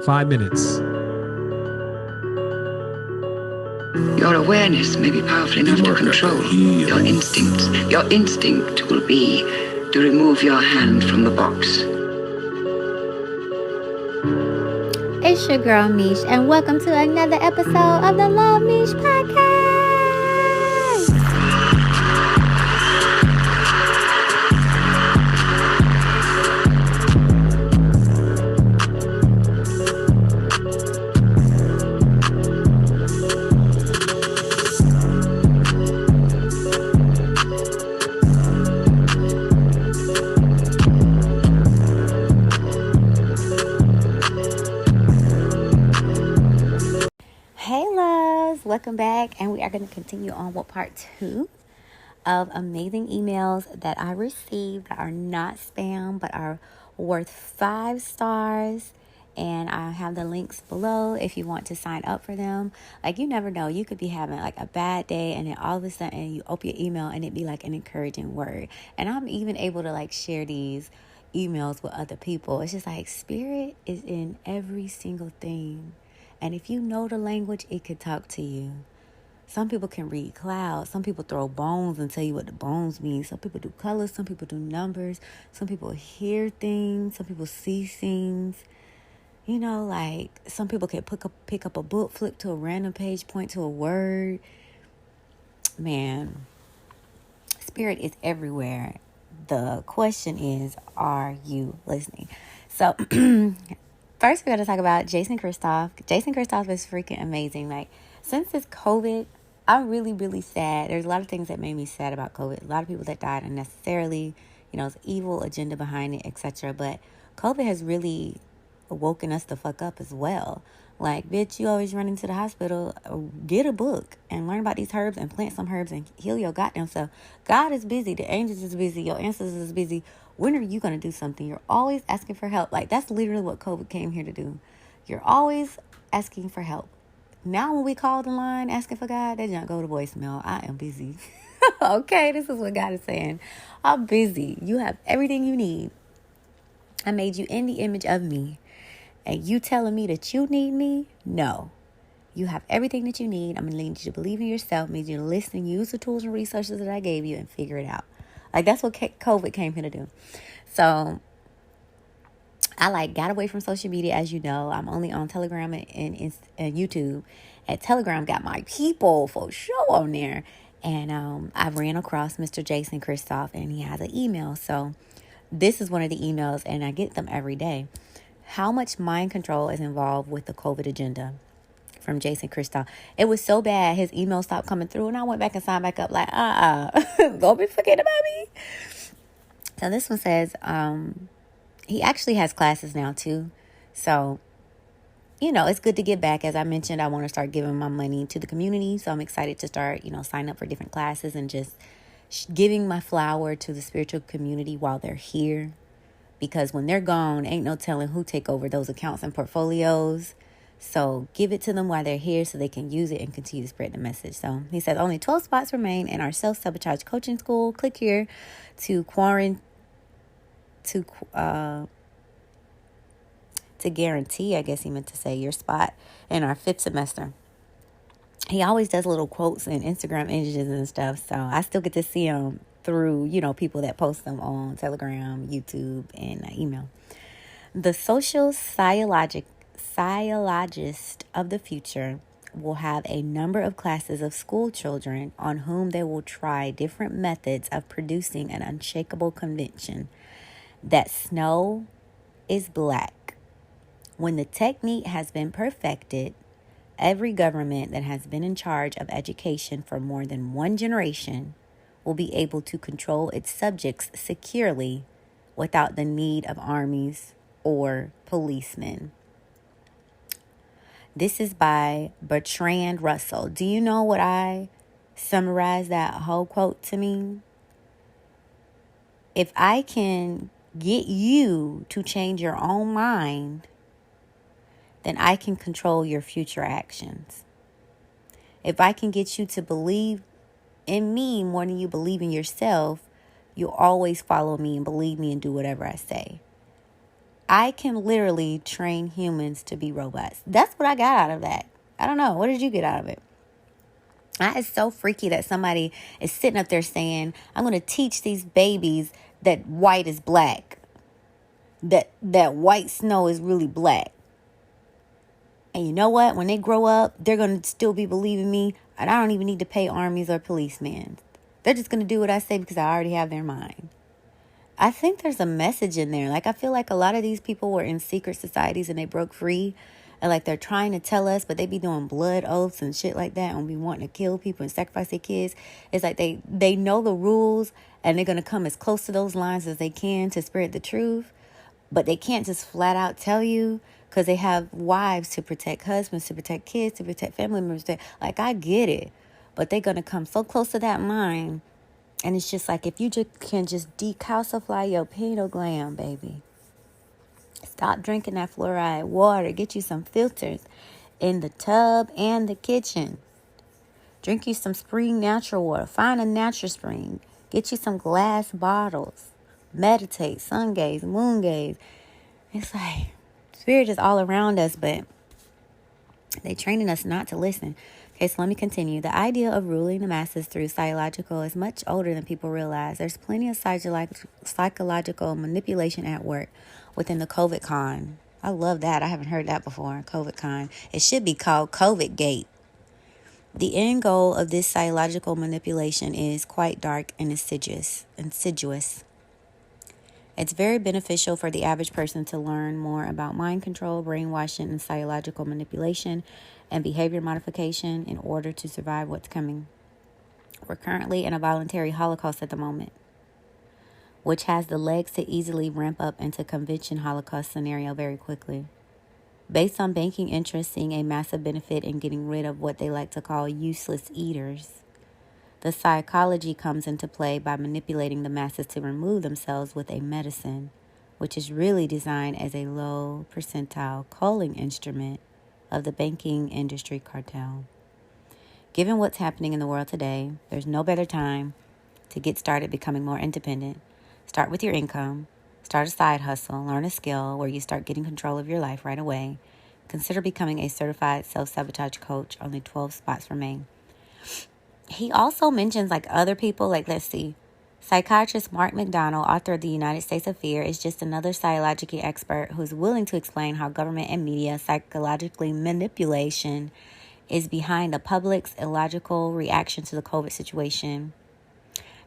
5 minutes. Your awareness may be powerful enough to control your instincts. Your instinct will be to remove your hand from the box. It's your girl Meesh, and welcome to another episode of the Luv MEESH Podcast. Welcome back, and we are going to continue on with part 2 of amazing emails that I received that are not spam but are worth 5 stars, and I have the links below if you want to sign up for them. Like, you never know, you could be having like a bad day and then all of a sudden you open your email and it'd be like an encouraging word, and I'm even able to like share these emails with other people. It's just like spirit is in every single thing. And if you know the language, it could talk to you. Some people can read clouds. Some people throw bones and tell you what the bones mean. Some people do colors. Some people do numbers. Some people hear things. Some people see things. You know, like some people can pick up a book, flip to a random page, point to a word. Man, spirit is everywhere. The question is, are you listening? So first, we got to talk about Jason Christoph. Jason Christoph is freaking amazing. Like, since this COVID, I'm really, really sad. There's a lot of things that made me sad about COVID. A lot of people that died unnecessarily. You know, it's evil agenda behind it, etc. But COVID has really woken us the fuck up as well. Like, bitch, you always run into the hospital. Get a book and learn about these herbs and plant some herbs and heal your goddamn self. God is busy. The angels is busy. Your ancestors is busy. When are you going to do something? You're always asking for help. Like, that's literally what COVID came here to do. You're always asking for help. Now when we call the line asking for God, they don't go to voicemail. I am busy. Okay, this is what God is saying. I'm busy. You have everything you need. I made you in the image of me. And you telling me that you need me? No. You have everything that you need. I'm going to need you to believe in yourself. I need you to listen, use the tools and resources that I gave you, and figure it out. Like, that's what COVID came here to do. So I got away from social media, as you know. I'm only on Telegram and YouTube. And Telegram got my people for sure on there. And I ran across Mr. Jason Christoph, and he has an email. So this is one of the emails, and I get them every day. How much mind control is involved with the COVID agenda? From Jason Christoph. It was so bad, his email stopped coming through, and I went back and signed back up like, don't be forgetting about me. So this one says, he actually has classes now too. So, you know, it's good to get back. As I mentioned, I want to start giving my money to the community. So I'm excited to start, sign up for different classes and just giving my flower to the spiritual community while they're here. Because when they're gone, ain't no telling who take over those accounts and portfolios. So give it to them while they're here so they can use it and continue to spread the message. So he says only 12 spots remain in our self-sabotage coaching school. Click here to guarantee, I guess he meant to say, your spot in our 5th semester. He always does little quotes and Instagram images and stuff. So I still get to see him through, people that post them on Telegram, YouTube, and email. The social psychologist of the future will have a number of classes of school children on whom they will try different methods of producing an unshakable conviction that snow is black. When the technique has been perfected, every government that has been in charge of education for more than one generation will be able to control its subjects securely without the need of armies or policemen. This is by Bertrand Russell. Do you know what I summarize that whole quote to mean? If I can get you to change your own mind, then I can control your future actions. If I can get you to believe in me more than you believe in yourself, you'll always follow me and believe me and do whatever I say. I can literally train humans to be robots. That's what I got out of that. I don't know. What did you get out of it? It's so freaky that somebody is sitting up there saying, I'm going to teach these babies that white is black. That white snow is really black. And you know what? When they grow up, they're going to still be believing me. And I don't even need to pay armies or policemen. They're just going to do what I say because I already have their mind. I think there's a message in there. Like, I feel like a lot of these people were in secret societies and they broke free. And like they're trying to tell us, but they be doing blood oaths and shit like that. And be wanting to kill people and sacrifice their kids. It's like they know the rules and they're going to come as close to those lines as they can to spread the truth. But they can't just flat out tell you because they have wives to protect, husbands to protect, kids to protect, family members. Like, I get it. But they're going to come so close to that line. And it's just like, if you can just decalcify your pineal gland, baby. Stop drinking that fluoride water. Get you some filters in the tub and the kitchen. Drink you some spring natural water. Find a natural spring. Get you some glass bottles. Meditate, sun gaze, moon gaze. It's like spirit is all around us, but they're training us not to listen. Okay, so let me continue. The idea of ruling the masses through psychological is much older than people realize. There's plenty of psychological manipulation at work within the COVID con. I love that. I haven't heard that before. COVID con. It should be called COVID Gate. The end goal of this psychological manipulation is quite dark and insidious. It's very beneficial for the average person to learn more about mind control, brainwashing, and psychological manipulation and behavior modification in order to survive what's coming. We're currently in a voluntary holocaust at the moment, which has the legs to easily ramp up into convention holocaust scenario very quickly. Based on banking interests seeing a massive benefit in getting rid of what they like to call useless eaters, the psychology comes into play by manipulating the masses to remove themselves with a medicine, which is really designed as a low percentile culling instrument of the banking industry cartel. Given what's happening in the world today, there's no better time to get started becoming more independent. Start with your income. Start a side hustle. Learn a skill where you start getting control of your life right away. Consider becoming a certified self-sabotage coach. Only 12 spots remain. He also mentions like other people, like let's see. Psychiatrist Mark McDonald, author of The United States of Fear, is just another psychology expert who's willing to explain how government and media psychologically manipulation is behind the public's illogical reaction to the COVID situation.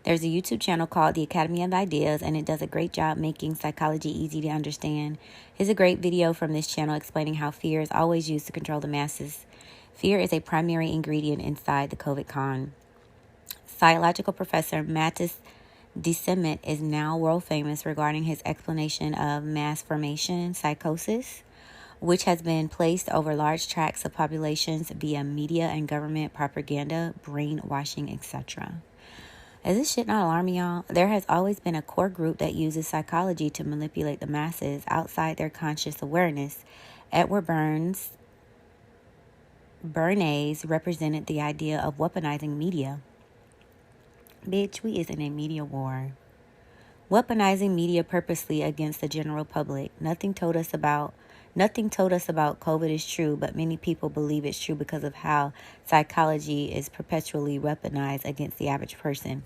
There's a YouTube channel called The Academy of Ideas, and it does a great job making psychology easy to understand. Here's a great video from this channel explaining how fear is always used to control the masses. Fear is a primary ingredient inside the COVID con. Psychological professor Mattis DeSement is now world famous regarding his explanation of mass formation psychosis, which has been placed over large tracts of populations via media and government propaganda, brainwashing, etc. Is this shit not alarming y'all? There has always been a core group that uses psychology to manipulate the masses outside their conscious awareness. Edward Bernays represented the idea of weaponizing media. Bitch, we is in a media war. Weaponizing media purposely against the general public. Nothing told us about COVID is true, but many people believe it's true because of how psychology is perpetually weaponized against the average person.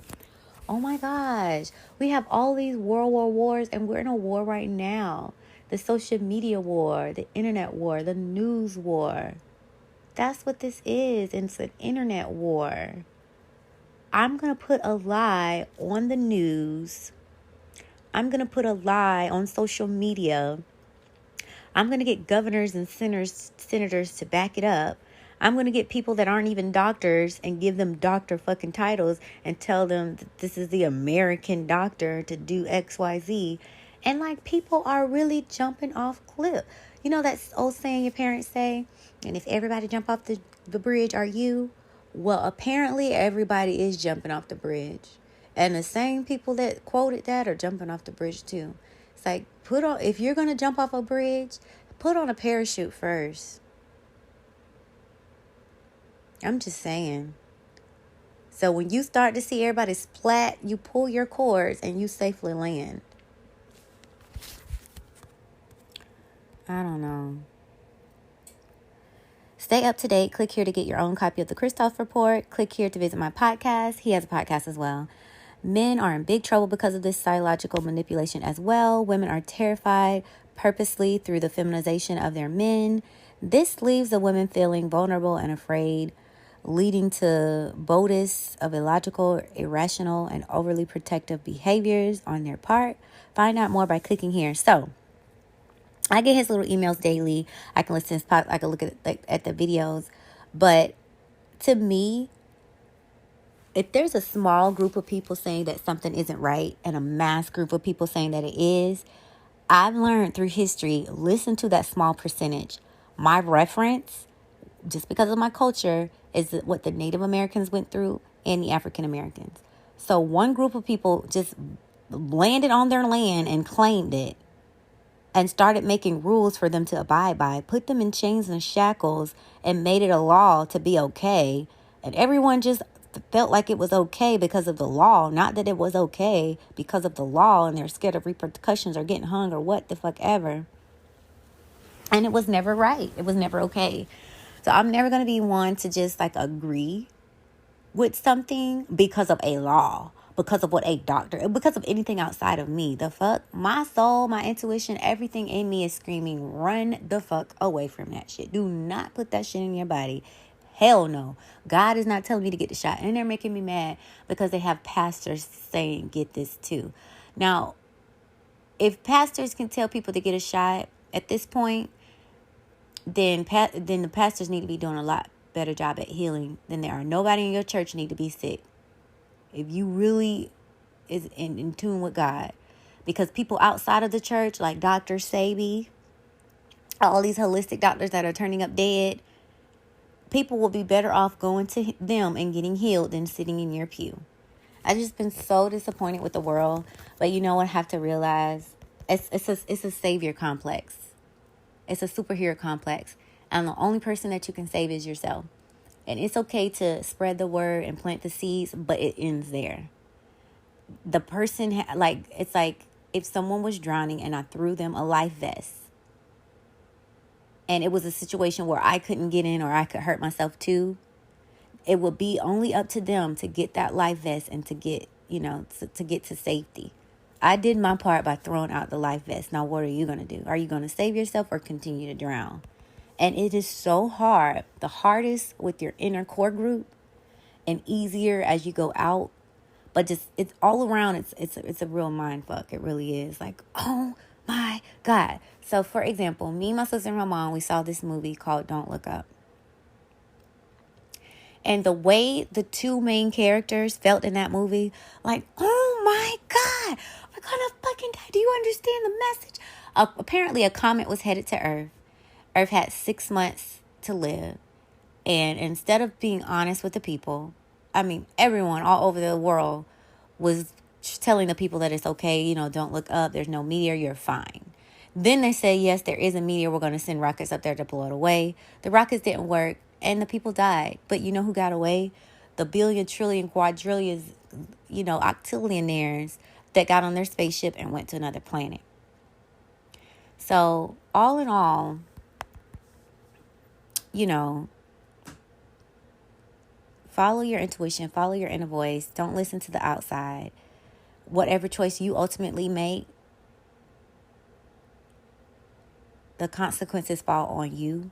Oh my gosh. We have all these World War wars, and we're in a war right now. The social media war, the internet war, the news war. That's what this is. It's an internet war. I'm going to put a lie on the news. I'm going to put a lie on social media. I'm going to get governors and senators to back it up. I'm going to get people that aren't even doctors and give them doctor fucking titles and tell them that this is the American doctor to do X, Y, Z. And like people are really jumping off cliff. You know that old saying your parents say? And if everybody jump off the bridge, are you? Well, apparently everybody is jumping off the bridge. And the same people that quoted that are jumping off the bridge too. It's like, if you're going to jump off a bridge, put on a parachute first. I'm just saying. So when you start to see everybody splat, you pull your cords and you safely land. I don't know. Stay up to date. Click here to get your own copy of the Christoph Report. Click here to visit my podcast. He has a podcast as well. Men are in big trouble because of this psychological manipulation as well. Women are terrified purposely through the feminization of their men. This leaves the women feeling vulnerable and afraid, leading to boldness of illogical, irrational, and overly protective behaviors on their part. Find out more by clicking here. So, I get his little emails daily. I can listen to his podcast. I can look at the videos. But to me, if there's a small group of people saying that something isn't right and a mass group of people saying that it is, I've learned through history, listen to that small percentage. My reference, just because of my culture, is what the Native Americans went through and the African Americans. So one group of people just landed on their land and claimed it and started making rules for them to abide by, put them in chains and shackles and made it a law to be okay. And everyone just felt like it was okay because of the law, not that it was okay because of the law, and they're scared of repercussions or getting hung or what the fuck ever. And it was never right. It was never okay. So I'm never going to be one to just like agree with something because of a law, because of what a doctor, because of anything outside of me. The fuck? My soul, my intuition, everything in me is screaming, run the fuck away from that shit. Do not put that shit in your body. Hell no. God is not telling me to get the shot. And they're making me mad because they have pastors saying get this too. Now, if pastors can tell people to get a shot at this point, then the pastors need to be doing a lot better job at healing than they are. Nobody in your church need to be sick. If you really is in tune with God. Because people outside of the church, like Dr. Sabi, all these holistic doctors that are turning up dead, people will be better off going to them and getting healed than sitting in your pew. I've just been so disappointed with the world. But you know what I have to realize? It's a savior complex. It's a superhero complex. And the only person that you can save is yourself. And it's okay to spread the word and plant the seeds, but it ends there. The person, it's like if someone was drowning and I threw them a life vest, and it was a situation where I couldn't get in or I could hurt myself too, it would be only up to them to get that life vest and to get, to get to safety. I did my part by throwing out the life vest. Now, what are you going to do? Are you going to save yourself or continue to drown? And it is so hard. The hardest with your inner core group and easier as you go out. But just, it's all around. It's a real mind fuck. It really is. Like, oh my God. So, for example, me, my sister, and my mom, we saw this movie called Don't Look Up. And the way the two main characters felt in that movie, like, oh my God, we're going to fucking die. Do you understand the message? Apparently, a comet was headed to Earth. Earth had 6 months to live. And instead of being honest with the people, everyone all over the world was telling the people that it's okay, don't look up. There's no meteor. You're fine. Then they say, yes, there is a meteor. We're going to send rockets up there to blow it away. The rockets didn't work and the people died. But you know who got away? The billion, trillion, quadrillions, octillionaires that got on their spaceship and went to another planet. So all in all, follow your intuition, follow your inner voice. Don't listen to the outside. Whatever choice you ultimately make, the consequences fall on you.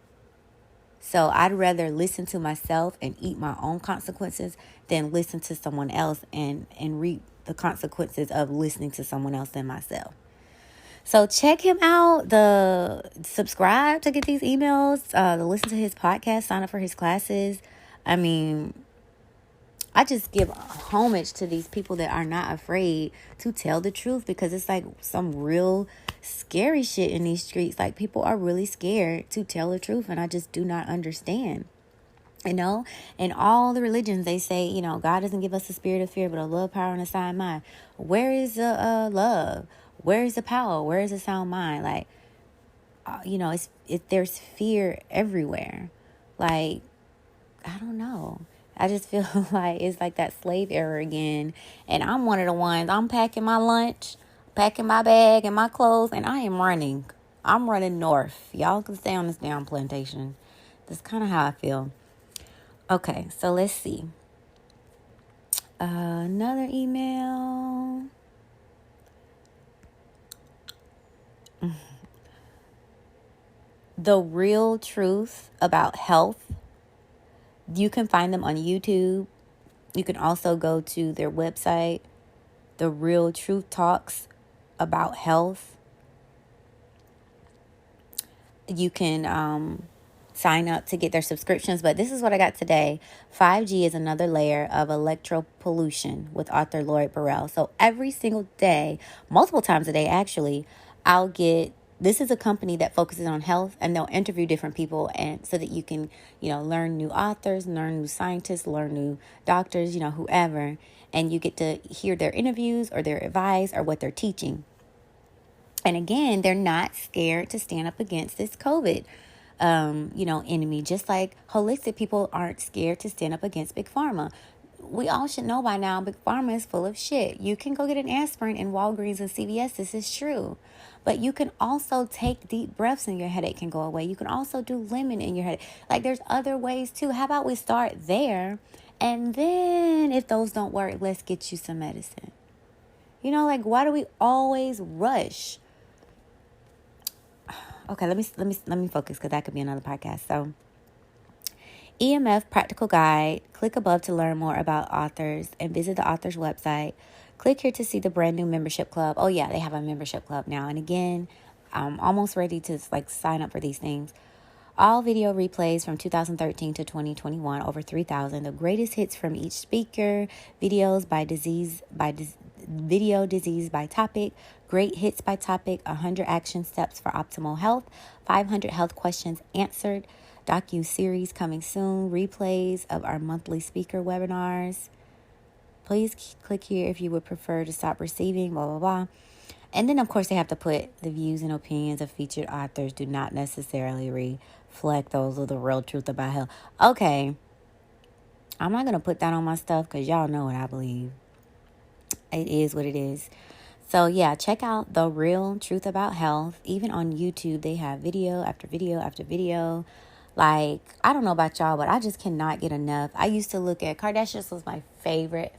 So I'd rather listen to myself and eat my own consequences than listen to someone else and reap the consequences of listening to someone else than myself. So check him out. Subscribe to get these emails. Listen to his podcast. Sign up for his classes. I just give homage to these people that are not afraid to tell the truth, because it's like some real scary shit in these streets. Like, people are really scared to tell the truth, and I just do not understand. In all the religions, they say, God doesn't give us a spirit of fear, but a love, power, and a sound mind. Where is the love? Where is the power? Where is the sound mind? Like, there's fear everywhere. Like, I don't know. I just feel like it's like that slave era again. And I'm one of the ones, I'm packing my lunch, packing my bag and my clothes, and I am running. I'm running north. Y'all can stay on this damn plantation. That's kind of how I feel. Okay, so let's see. Another email. The Real Truth About Health. You can find them on YouTube. You can also go to their website, The Real Truth Talks About Health. You can sign up to get their subscriptions. But this is what I got today. 5G is another layer of electropollution with author Lloyd Burrell. So every single day, multiple times a day actually, I'll get, this is a company that focuses on health, and they'll interview different people, and so that you can, learn new authors, learn new scientists, learn new doctors, whoever, and you get to hear their interviews or their advice or what they're teaching. And again, they're not scared to stand up against this COVID enemy, just like holistic people aren't scared to stand up against Big Pharma. We all should know by now, Big Pharma is full of shit. You can go get an aspirin in Walgreens and CVS. This is true. But you can also take deep breaths and your headache can go away. You can also do lemon in your headache. Like, there's other ways too. How about we start there? And then if those don't work, let's get you some medicine. Why do we always rush? Okay, let me focus, because that could be another podcast. So, EMF Practical Guide. Click above to learn more about authors and visit the author's website. Click here to see the brand new membership club. Oh yeah, they have a membership club now. And again, I'm almost ready to sign up for these things. All video replays from 2013 to 2021, over 3,000. The greatest hits from each speaker, videos video disease by topic, great hits by topic, 100 action steps for optimal health, 500 health questions answered, docu-series coming soon, replays of our monthly speaker webinars. Please click here if you would prefer to stop receiving, blah, blah, blah. And then, of course, they have to put the views and opinions of featured authors do not necessarily reflect those of the real truth about health. Okay, I'm not going to put that on my stuff because y'all know what I believe. It is what it is. So, yeah, check out The Real Truth About Health. Even on YouTube, they have video after video after video. I don't know about y'all, but I just cannot get enough. I used to look at Kardashians was my favorite.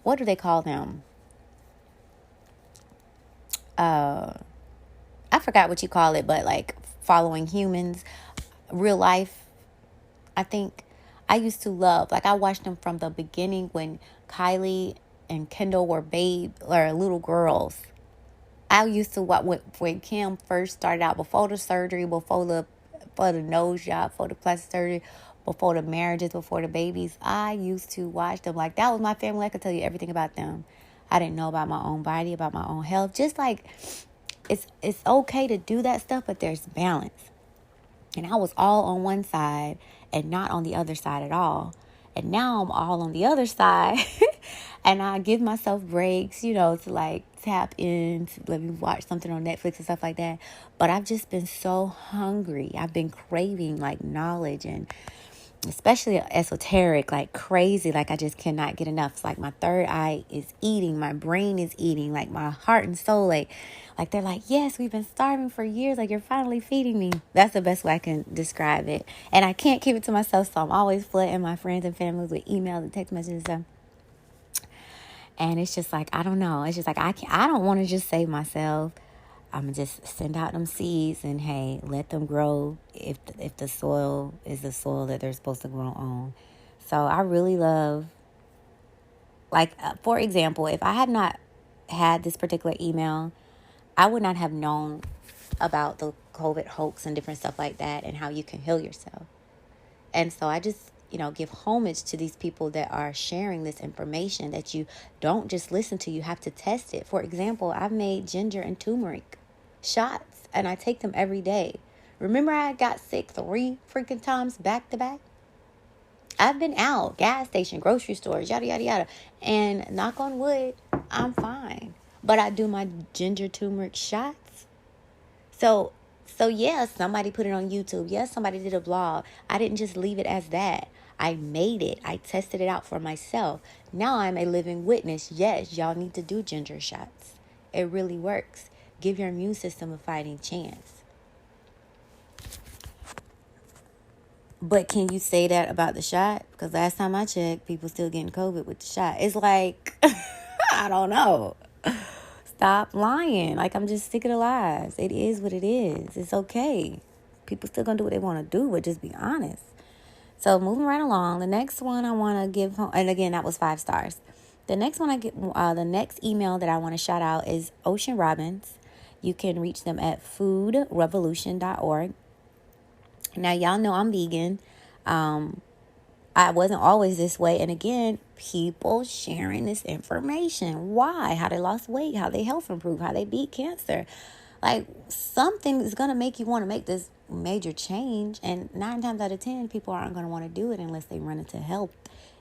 What do they call them? I forgot what you call it, but following humans, real life. I think I used to love, I watched them from the beginning when Kylie and Kendall were little girls. I used to watch when Kim first started out, before the surgery, before the nose job, before the plastic surgery, before the marriages, before the babies. I used to watch them. That was my family. I could tell you everything about them. I didn't know about my own body, about my own health. Just it's okay to do that stuff, but there's balance. And I was all on one side and not on the other side at all. And now I'm all on the other side. And I give myself breaks, to tap in, to let me watch something on Netflix and stuff like that. But I've just been so hungry. I've been craving knowledge, and especially esoteric, crazy. I just cannot get enough. It's my third eye is eating. My brain is eating. My heart and soul. They're yes, we've been starving for years. You're finally feeding me. That's the best way I can describe it. And I can't keep it to myself. So I'm always flooding my friends and families with emails and text messages and stuff. And it's just I don't know. It's just I don't want to just save myself. I'm going to just send out them seeds and, hey, let them grow if the soil is the soil that they're supposed to grow on. So I really love, for example, if I had not had this particular email, I would not have known about the COVID hoax and different stuff like that and how you can heal yourself. And so I just, give homage to these people that are sharing this information that you don't just listen to, you have to test it. For example, I've made ginger and turmeric shots and I take them every day. Remember I got sick 3 freaking times back to back? I've been out, gas station, grocery stores, yada, yada, yada. And knock on wood, I'm fine. But I do my ginger turmeric shots. So yeah, somebody put it on YouTube. Yes, somebody did a blog. I didn't just leave it as that. I made it. I tested it out for myself. Now I'm a living witness. Yes, y'all need to do ginger shots. It really works. Give your immune system a fighting chance. But can you say that about the shot? Because last time I checked, people still getting COVID with the shot. It's like, I don't know. Stop lying. Like, I'm just sick of the lies. It is what it is. It's okay. People still gonna do what they want to do, but just be honest. So moving right along, the next one I want to give home, and again, that was 5 stars. The next one the next email that I want to shout out is Ocean Robbins. You can reach them at foodrevolution.org. Now, y'all know I'm vegan. I wasn't always this way. And again, people sharing this information. Why? How they lost weight, how they health improved, how they beat cancer. Like, something is going to make you want to make this major change. And 9 times out of 10, people aren't going to want to do it unless they run into health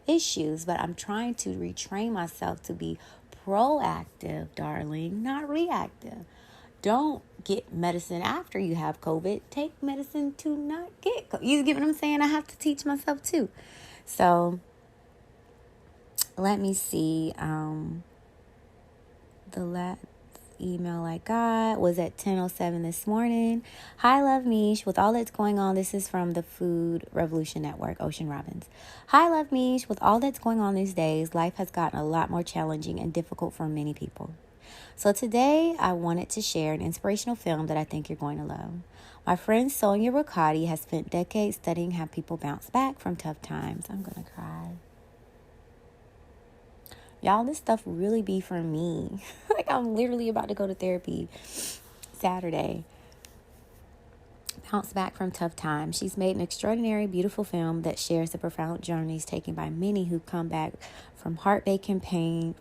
issues. But I'm trying to retrain myself to be proactive, darling, not reactive. Don't get medicine after you have COVID. Take medicine to not get COVID. You get what I'm saying? I have to teach myself too. So let me see. The last email I got was at 10:07 this morning. Hi, Love Meesh. With all that's going on, this is from the Food Revolution Network, Ocean Robbins. Hi, Love Meesh. With all that's going on these days, life has gotten a lot more challenging and difficult for many people. So today, I wanted to share an inspirational film that I think you're going to love. My friend Sonia Riccati has spent decades studying how people bounce back from tough times. I'm going to cry. Y'all, this stuff really be for me. Like, I'm literally about to go to therapy Saturday. Bounce back from tough times. She's made an extraordinary, beautiful film that shares the profound journeys taken by many who come back from heartbreak and pain,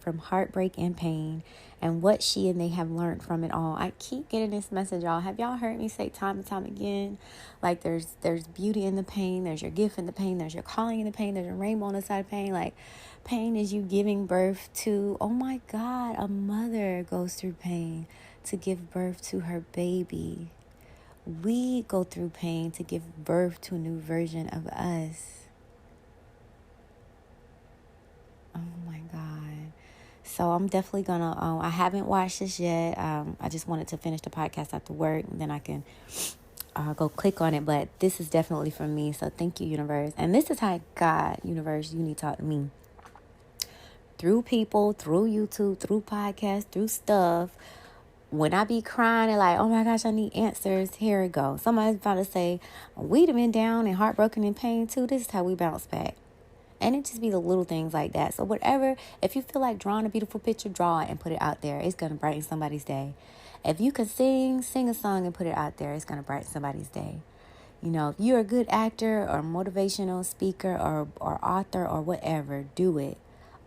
and what she and they have learned from it all. I keep getting this message, y'all. Have y'all heard me say time and time again? Like, there's beauty in the pain. There's your gift in the pain. There's your calling in the pain. There's a rainbow on the side of pain. Like, pain is you giving birth to, oh my God, a mother goes through pain to give birth to her baby. We go through pain to give birth to a new version of us. Oh my God. So I'm definitely gonna, I haven't watched this yet. I just wanted to finish the podcast after work, and then I can go click on it. But this is definitely for me. So thank you, universe. And this is how God, universe, you need to talk to me. Through people, through YouTube, through podcasts, through stuff. When I be crying and like, oh my gosh, I need answers, here it goes. Somebody's about to say, we'd have been down and heartbroken and pain too. This is how we bounce back. And it just be the little things like that. So whatever, if you feel like drawing a beautiful picture, draw it and put it out there. It's going to brighten somebody's day. If you can sing a song and put it out there, it's going to brighten somebody's day. You know, if you're a good actor or motivational speaker or author or whatever, do it.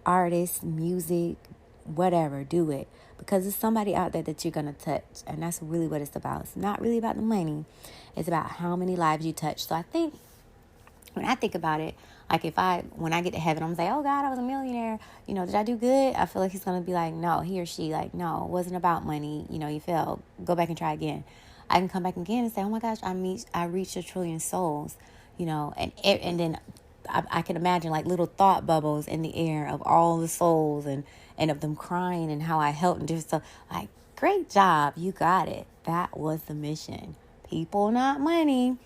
Artist, music, whatever, do it. Because there's somebody out there that you're going to touch. And that's really what it's about. It's not really about the money. It's about how many lives you touch. So I think, when I think about it, like when I get to heaven, I'm going to say, oh God, I was a millionaire. You know, did I do good? I feel like he's going to be like, no, he or she, like, no, it wasn't about money. You know, you failed. Go back and try again. I can come back again and say, oh my gosh, I reached 1 trillion souls. You know, and then I can imagine like little thought bubbles in the air of all the souls and of them crying and how I helped and just so like, great job. You got it. That was the mission. People, not money.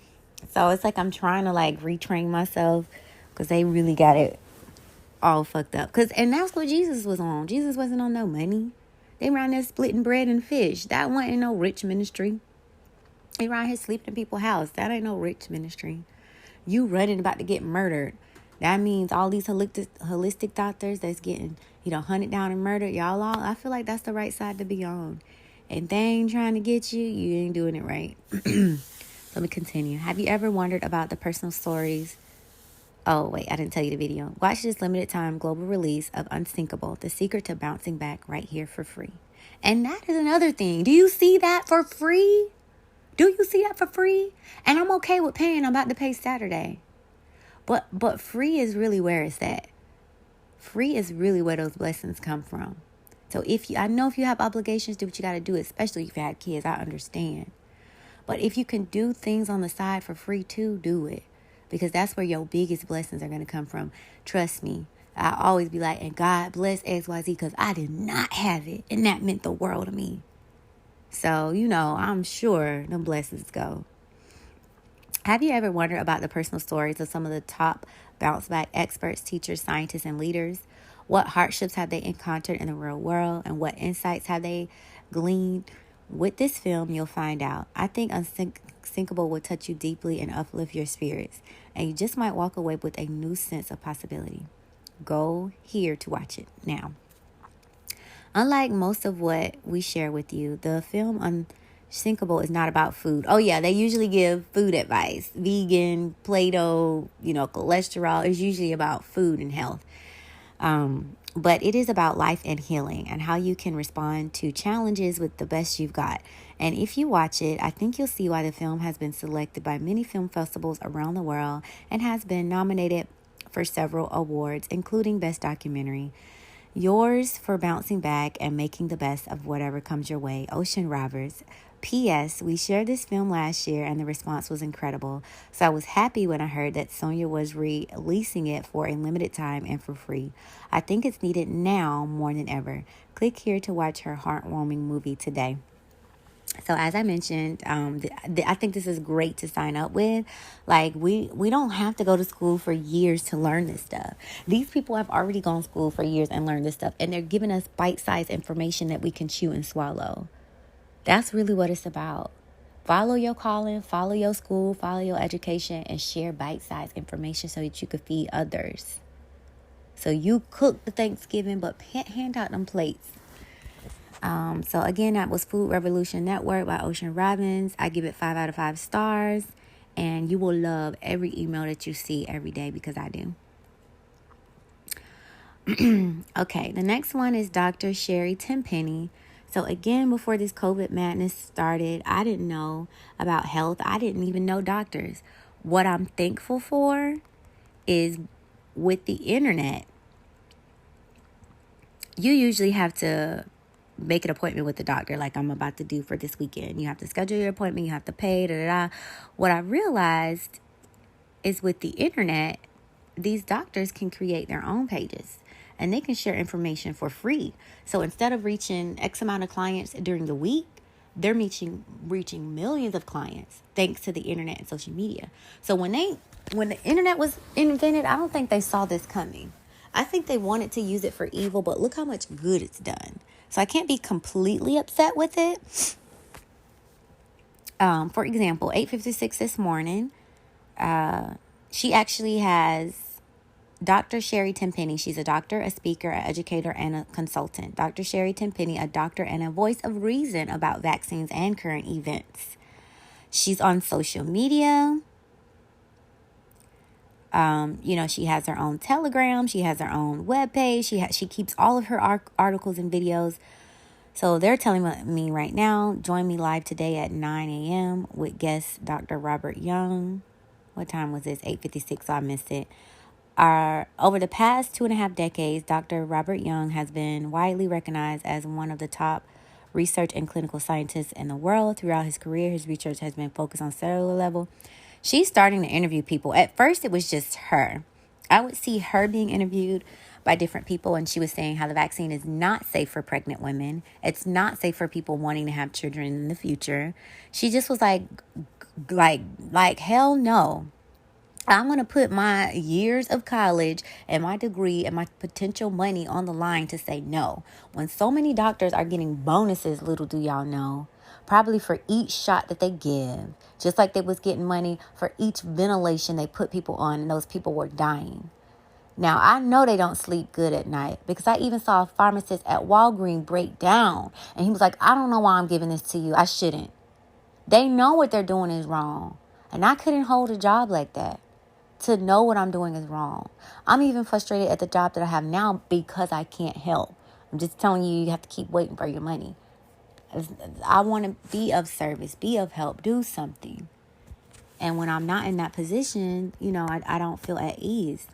So it's like I'm trying to like retrain myself because they really got it all fucked up. And that's what Jesus was on. Jesus wasn't on no money. They around there splitting bread and fish. That wasn't no rich ministry. They around here sleeping in people's house. That ain't no rich ministry. You running about to get murdered. That means all these holistic doctors that's getting, hunted down and murdered. Y'all all, I feel like that's the right side to be on. And they ain't trying to get you. You ain't doing it right. Let me continue. Have you ever wondered about the personal stories? Oh, wait, I didn't tell you the video. Watch this limited time global release of Unsinkable, the secret to bouncing back right here for free. And that is another thing. Do you see that for free? Do you see that for free? And I'm okay with paying. I'm about to pay Saturday. But free is really where it's at. Free is really where those blessings come from. So I know if you have obligations, do what you got to do, especially if you had kids. I understand. But if you can do things on the side for free too, do it. because that's where your biggest blessings are going to come from. Trust me. I always be like, and God bless XYZ, because I did not have it, and that meant the world to me. So, I'm sure the blessings go. Have you ever wondered about the personal stories of some of the top bounce back experts, teachers, scientists, and leaders? What hardships have they encountered in the real world, and what insights have they gleaned? With this film, you'll find out. I think Unsinkable will touch you deeply and uplift your spirits, and you just might walk away with a new sense of possibility. Go here to watch it now. Unlike most of what we share with you, the film Unsinkable is not about food. Oh yeah, they usually give food advice. Vegan, Play-Doh, cholesterol is usually about food and health. But it is about life and healing and how you can respond to challenges with the best you've got. And if you watch it, I think you'll see why the film has been selected by many film festivals around the world and has been nominated for several awards, including Best Documentary. Yours for bouncing back and making the best of whatever comes your way, Ocean Roberts. P.S. We shared this film last year and the response was incredible. So I was happy when I heard that Sonya was releasing it for a limited time and for free. I think it's needed now more than ever. Click here to watch her heartwarming movie today. So as I mentioned, I think this is great to sign up with. Like, we don't have to go to school for years to learn this stuff. These people have already gone to school for years and learned this stuff. And they're giving us bite-sized information that we can chew and swallow. That's really what it's about. Follow your calling, follow your school, follow your education, and share bite-sized information so that you can feed others. So you cook the Thanksgiving, but hand out them plates. So again, that was Food Revolution Network by Ocean Robbins. I give it 5 out of 5 stars, and you will love every email that you see every day because I do. Okay, the next one is Dr. Sherry Tenpenny. So again, before this COVID madness started, I didn't know about health. I didn't even know doctors. What I'm thankful for is with the internet, you usually have to make an appointment with the doctor like I'm about to do for this weekend. You have to schedule your appointment. You have to pay. What I realized is with the internet, these doctors can create their own pages and they can share information for free. So instead of reaching X amount of clients during the week, they're reaching millions of clients thanks to the internet and social media. So when the internet was invented, I don't think they saw this coming. I think they wanted to use it for evil, but look how much good it's done. So I can't be completely upset with it. For example, 8:56 this morning, she actually has Dr. Sherry Tenpenny. She's a doctor, a speaker, an educator, and a consultant. Dr. Sherry Tenpenny, a doctor and a voice of reason about vaccines and current events. She's on social media. She has her own Telegram. She has her own webpage. She keeps all of her articles and videos. So they're telling me right now, join me live today at 9 a.m. with guest Dr. Robert Young. What time was this? 8:56, so I missed it. Over the past 2.5 decades, Dr. Robert Young has been widely recognized as one of the top research and clinical scientists in the world. Throughout his career, his research has been focused on cellular level. She's starting to interview people. At first, it was just her. I would see her being interviewed by different people, and she was saying how the vaccine is not safe for pregnant women. It's not safe for people wanting to have children in the future. She just was like hell no. I'm going to put my years of college and my degree and my potential money on the line to say no. When so many doctors are getting bonuses, little do y'all know, probably for each shot that they give, just like they was getting money for each ventilation they put people on and those people were dying. Now, I know they don't sleep good at night because I even saw a pharmacist at Walgreens break down and he was like, I don't know why I'm giving this to you. I shouldn't. They know what they're doing is wrong. And I couldn't hold a job like that. To know what I'm doing is wrong. I'm even frustrated at the job that I have now because I can't help. I'm just telling you, you have to keep waiting for your money. I want to be of service, be of help, do something. And when I'm not in that position, I don't feel at ease.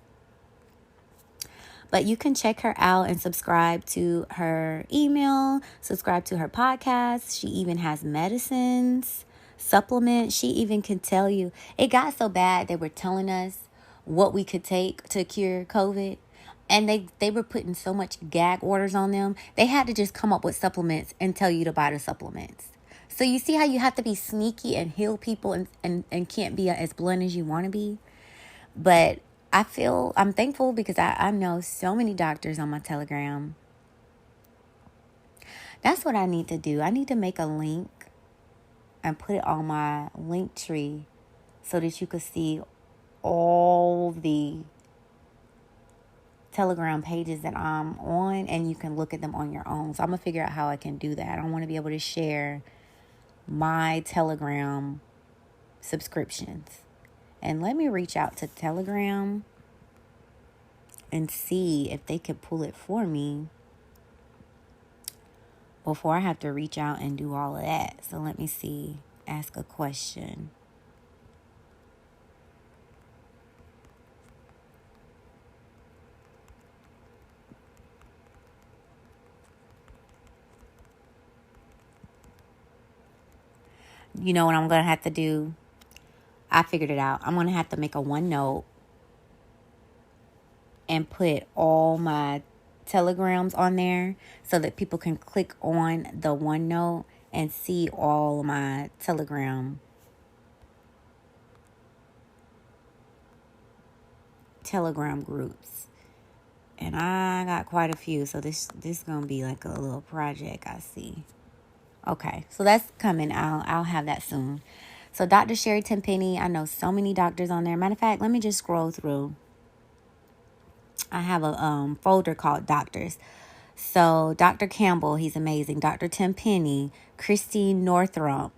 But you can check her out and subscribe to her email, subscribe to her podcast. She even has medicines. supplements. She even can tell you. It got so bad they were telling us what we could take to cure COVID. And they were putting so much gag orders on them. They had to just come up with supplements and tell you to buy the supplements. So you see how you have to be sneaky and heal people and can't be as blunt as you want to be. But I'm thankful because I know so many doctors on my Telegram. That's what I need to do. I need to make a link and put it on my link tree so that you could see all the Telegram pages that I'm on, and you can look at them on your own. So I'm going to figure out how I can do that. I want to be able to share my Telegram subscriptions. And let me reach out to Telegram and see if they could pull it for me before I have to reach out and do all of that. So let me see. Ask a question. You know what I'm going to have to do? I figured it out. I'm going to have to make a OneNote and put all my telegrams on there so that people can click on the OneNote and see all my telegram groups. And I got quite a few, so this is going to be like a little project, I see. Okay, so that's coming. I'll have that soon. So Dr. Sherry Tenpenny, I know so many doctors on there. Matter of fact, let me just scroll through. I have a folder called Doctors. So Dr. Campbell, he's amazing. Dr. Tenpenny, Christine Northrup,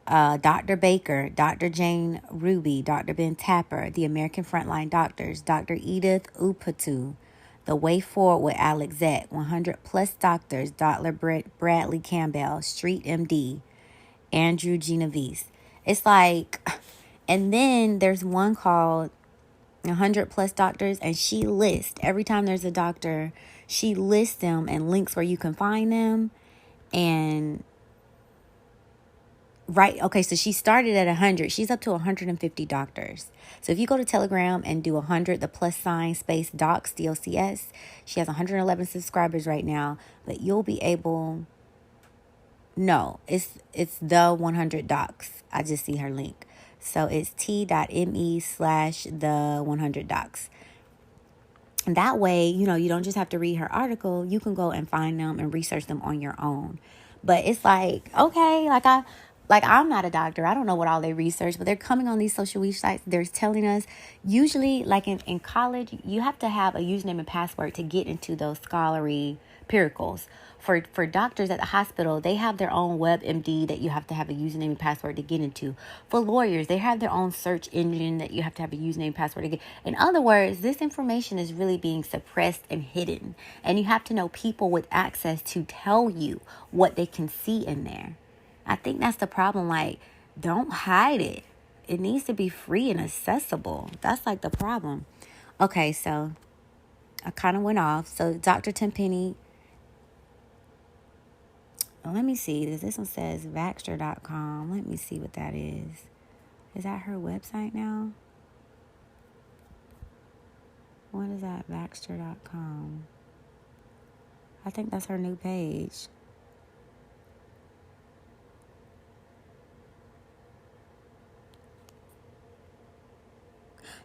Dr. Baker, Dr. Jane Ruby, Dr. Ben Tapper, the American Frontline Doctors, Dr. Edith Upatu, The Way Forward with Alex Zek, 100 Plus Doctors, Dr. Bradley Campbell, Street MD, Andrew Genovese. It's like, and then there's one called 100 Plus Doctors, and she lists, every time there's a doctor, she lists them and links where you can find them. And right, okay, so she started at 100. She's up to 150 doctors. So if you go to Telegram and do 100, the plus sign space docs, DOCS, she has 111 subscribers right now. But you'll be able, no, it's the 100 docs. I just see her link. So it's t.me/the100 docs. And that way, you know, you don't just have to read her article. You can go and find them and research them on your own. But it's like, okay, I'm not a doctor. I don't know what all they research, but they're coming on these social media sites. They're telling us, usually, like in college, you have to have a username and password to get into those scholarly pericles. For doctors at the hospital, they have their own WebMD that you have to have a username and password to get into. For lawyers, they have their own search engine that you have to have a username and password to get. In other words, this information is really being suppressed and hidden. And you have to know people with access to tell you what they can see in there. I think that's the problem. Like, don't hide it. It needs to be free and accessible. That's like the problem. Okay, so I kind of went off. So Dr. Tenpenny, let me see. This one says Vaxxter.com. Let me see what that is. Is that her website now? What is that? Vaxxter.com. I think that's her new page.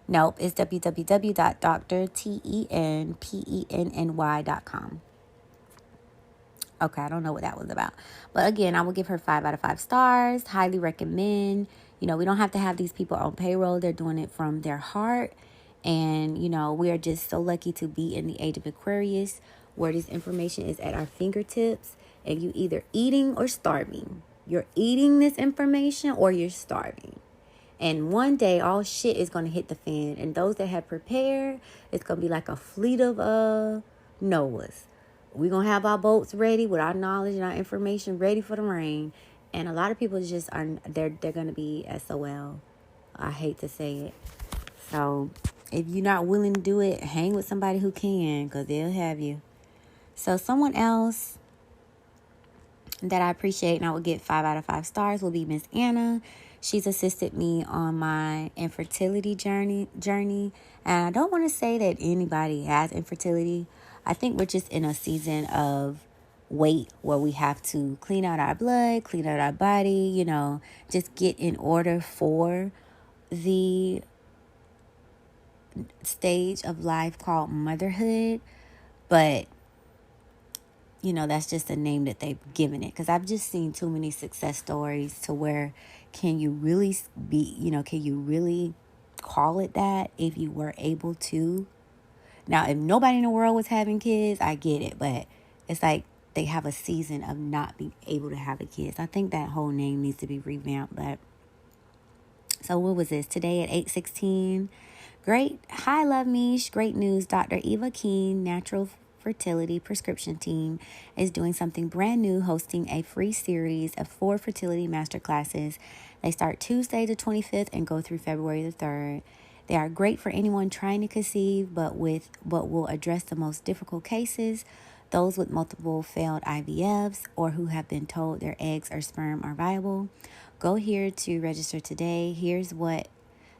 Nope, it's www.drtenpenny.com. Okay, I don't know what that was about. But again, I will give her 5 out of 5 stars. Highly recommend. You know, we don't have to have these people on payroll. They're doing it from their heart. And, you know, we are just so lucky to be in the age of Aquarius, where this information is at our fingertips. And you either eating or starving. You're eating this information or you're starving. And one day, all shit is going to hit the fan. And those that have prepared, it's going to be like a fleet of Noahs. We're going to have our boats ready with our knowledge and our information ready for the rain. And a lot of people just are, they're going to be SOL. I hate to say it. So if you're not willing to do it, hang with somebody who can, because they'll have you. So someone else, that I appreciate and I would get 5 out of 5 stars will be Miss Anna. She's assisted me on my infertility journey. And I don't want to say that anybody has infertility. I think we're just in a season of wait where we have to clean out our blood, clean out our body, just get in order for the stage of life called motherhood. But that's just a name that they've given it, because I've just seen too many success stories to where can you really call it that if you were able to? Now, if nobody in the world was having kids, I get it, but it's like they have a season of not being able to have a kid. So I think that whole name needs to be revamped. But so what was this? Today at 8:16. Great. Hi, Love Meesh. Great news. Dr. Eva Keen, natural fertility prescription team, is doing something brand new, hosting a free series of 4 fertility masterclasses. They start Tuesday the 25th and go through February the 3rd. They are great for anyone trying to conceive, but will address the most difficult cases, those with multiple failed IVFs or who have been told their eggs or sperm are viable. Go here to register today. Here's what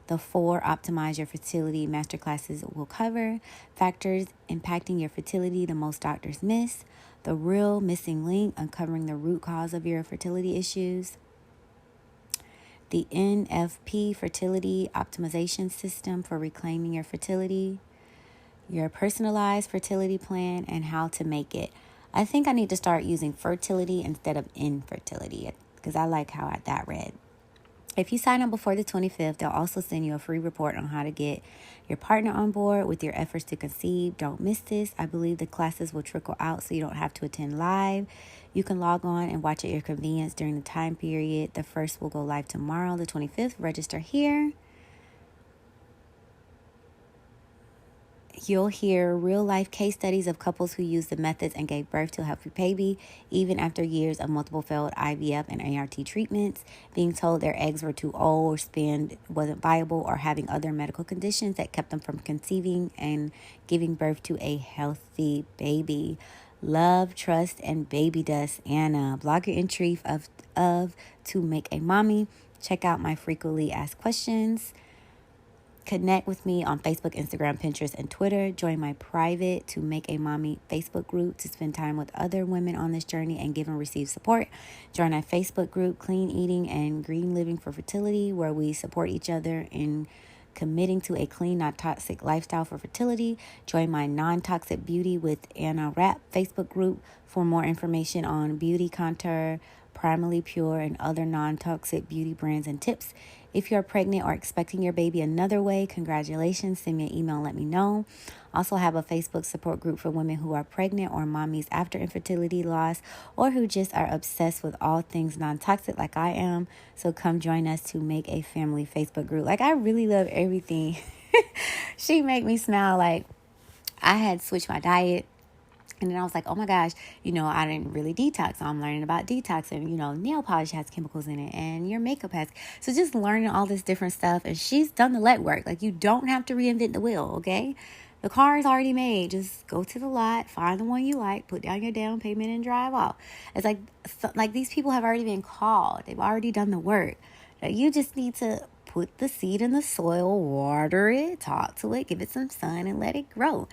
the 4 Optimize Your Fertility masterclasses will cover: factors impacting your fertility the most doctors miss, the real missing link, uncovering the root cause of your fertility issues, the NFP fertility optimization system for reclaiming your fertility, your personalized fertility plan, and how to make it. I think I need to start using fertility instead of infertility, because I like how that read. If you sign up before the 25th, they'll also send you a free report on how to get your partner on board with your efforts to conceive. Don't miss this. I believe the classes will trickle out so you don't have to attend live. You can log on and watch at your convenience during the time period. The first will go live tomorrow, the 25th. Register here. You'll hear real-life case studies of couples who used the methods and gave birth to a healthy baby, even after years of multiple failed IVF and ART treatments, being told their eggs were too old or sperm wasn't viable, or having other medical conditions that kept them from conceiving and giving birth to a healthy baby. Love, trust, and baby dust. Anna, blog your entry of To Make a Mommy. Check out my frequently asked questions. Connect with me on Facebook, Instagram, Pinterest, and Twitter. Join my private To Make a Mommy Facebook group to spend time with other women on this journey and give and receive support. Join our Facebook group, Clean Eating and Green Living for Fertility, where we support each other in committing to a clean, not toxic lifestyle for fertility. Join my Non-Toxic Beauty with Anna Rapp Facebook group for more information on beauty, contour, Primally Pure, and other non-toxic beauty brands and tips. If you're pregnant or expecting your baby another way, congratulations. Send me an email and let me know. Also have a Facebook support group for women who are pregnant or mommies after infertility loss, or who just are obsessed with all things non-toxic like I am. So come join us to make a family Facebook group. Like, I really love everything. She make me smile. Like, I had switched my diet. And then I was like, oh my gosh, I didn't really detox. So I'm learning about detox, and, nail polish has chemicals in it, and your makeup has. So just learning all this different stuff. And she's done the legwork. Like, you don't have to reinvent the wheel, okay? The car is already made. Just go to the lot, find the one you like, put down your down payment, and drive off. It's like these people have already been called. They've already done the work. Now, you just need to put the seed in the soil, water it, talk to it, give it some sun, and let it grow.